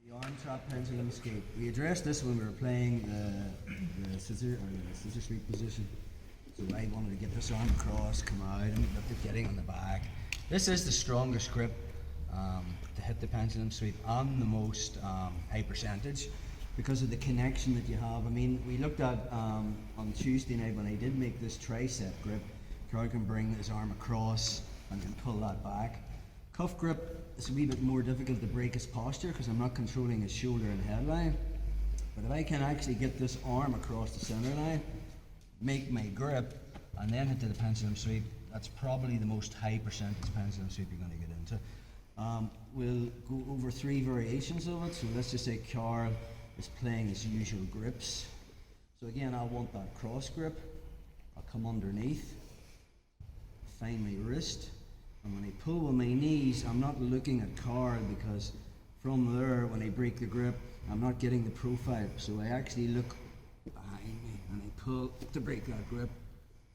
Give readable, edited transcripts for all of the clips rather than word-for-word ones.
The arm trap pendulum escape. We addressed this when we were playing the scissor sweep position. So I wanted to get this arm across, come out, and we looked at getting on the back. This is the strongest grip to hit the pendulum sweep and the most high percentage because of the connection that you have. I mean, we looked at on Tuesday night when I did make this tricep grip, Carl can bring his arm across and then pull that back. Cuff grip is a wee bit more difficult to break his posture because I'm not controlling his shoulder and head line. But if I can actually get this arm across the center line, make my grip, and then hit to the pendulum sweep, that's probably the most high percentage pendulum sweep you're going to get into. We'll go over 3 variations of it. So let's just say Carl is playing his usual grips. So again, I want that cross grip. I'll come underneath, find my wrist, and when I pull with my knees, I'm not looking at Carl because from there, when I break the grip, I'm not getting the profile. So I actually look behind me and I pull to break that grip.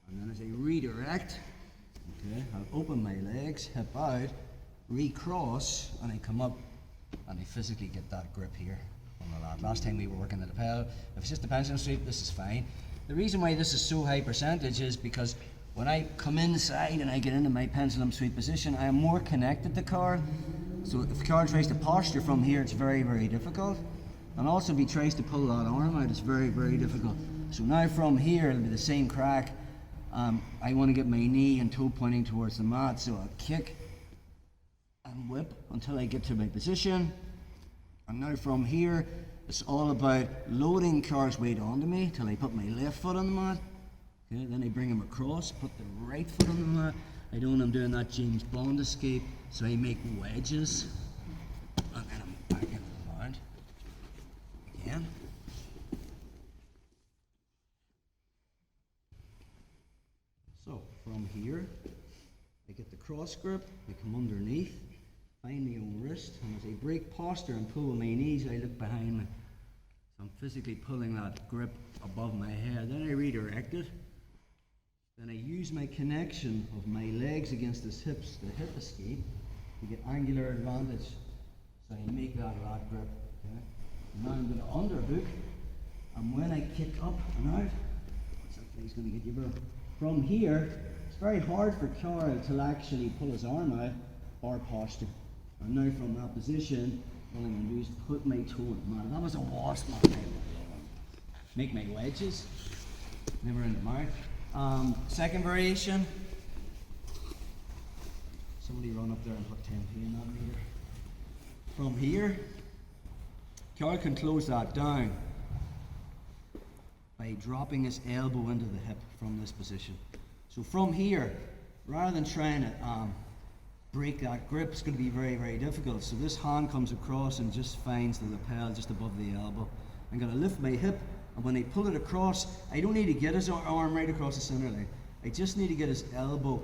And then as I redirect, okay, I'll open my legs, hip out, recross, and I come up and I physically get that grip here on the lat. Last time we were working the lapel, if it's just the pendulum sweep, this is fine. The reason why this is so high percentage is because when I come inside and I get into my pendulum sweep position, I am more connected to Carl. So if Carl tries to posture from here, it's very, very difficult. And also if he tries to pull that arm out, it's very, very difficult. So now from here, it'll be the same crack. I want to get my knee and toe pointing towards the mat, so I'll kick and whip until I get to my position. And now from here, it's all about loading Carl's weight onto me till I put my left foot on the mat. Okay, then I bring him across, put the right foot on the mat. I don't want him doing that James Bond escape, so I make wedges. And then I'm back into the mount. Again. So from here, I get the cross grip, I come underneath, find my own wrist, and as I break posture and pull with my knees, I look behind me. So I'm physically pulling that grip above my head. Then I redirect it. Then I use my connection of my legs against his hips, the hip escape, to get angular advantage. So I make that lat grip. Okay? Now I'm going to underhook, and when I kick up and out, what's that thing's going to get you, bro? From here, it's very hard for Carl to actually pull his arm out or posture. And now from that position, what I'm going to do is put my toe in the mat. That was a wasp, man. Make my wedges, never in the mouth. Second variation, somebody run up there and put 10p in that meter. From here, Carl can close that down by dropping his elbow into the hip from this position. So from here, rather than trying to break that grip, it's going to be very, very difficult. So this hand comes across and just finds the lapel just above the elbow. I'm going to lift my hip, and when I pull it across, I don't need to get his arm right across the center line. I just need to get his elbow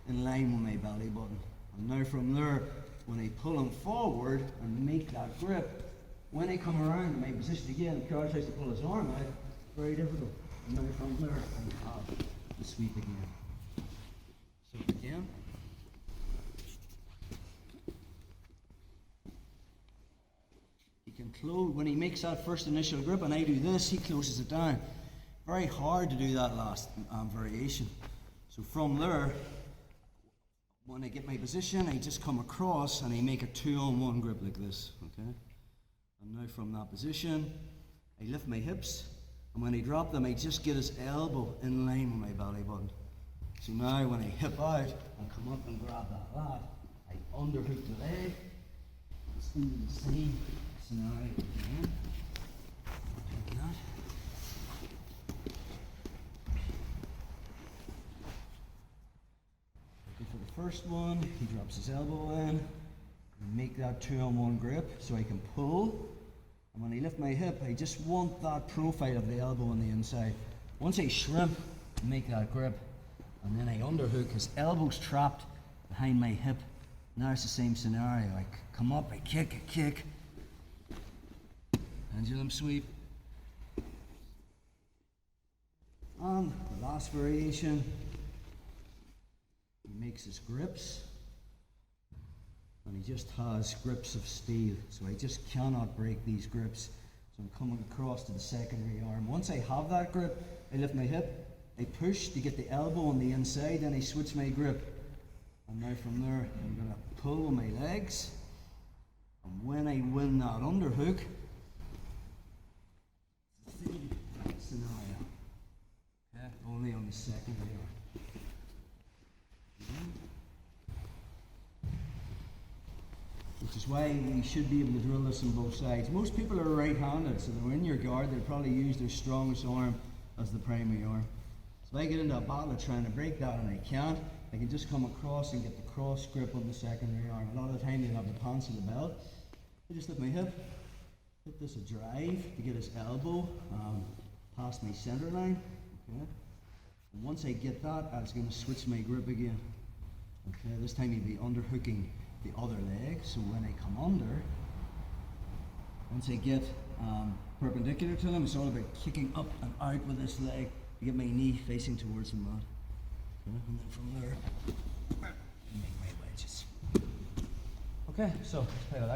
in line with my belly button. And now from there, when I pull him forward and make that grip, when I come around in my position again, Carl tries to pull his arm out, it's very difficult. And now from there, I have the sweep again. So again. Can close when he makes that first initial grip, and I do this, he closes it down. Very hard to do that last variation. So from there, when I get my position, I just come across and I make a 2-on-1 grip like this. Okay, and now from that position, I lift my hips, and when I drop them, I just get his elbow in line with my belly button. So now when I hip out and come up and grab that lat, I underhook the leg. It's into the same scenario again. Like that. Looking for the first one, he drops his elbow in, and make that 2-on-1 grip so I can pull. And when I lift my hip, I just want that profile of the elbow on the inside. Once I shrimp, make that grip, and then I underhook, his elbow's trapped behind my hip. Now it's the same scenario. I come up, I kick, pendulum sweep. And the last variation, he makes his grips. and he just has grips of steel, so I just cannot break these grips. So I'm coming across to the secondary arm. Once I have that grip, I lift my hip, I push to get the elbow on the inside, then I switch my grip. And now from there, I'm going to pull with my legs, and when I win that underhook, scenario, okay, only on the secondary arm. Which is why you should be able to drill this on both sides. Most people are right-handed, so they're in your guard, they'll probably use their strongest arm as the primary arm. So if I get into a battle of trying to break that and I can't, I can just come across and get the cross grip on the secondary arm. A lot of the time you'll have the pants of the belt. I just lift my hip, hit this a drive to get his elbow past my center line. Okay. And once I get that, I was going to switch my grip again. Okay, this time you'd be underhooking the other leg, so when I come under, once I get perpendicular to them, it's all about kicking up and out with this leg to get my knee facing towards the mat. Okay, and then from there, I make my wedges. Okay, so let's play like that.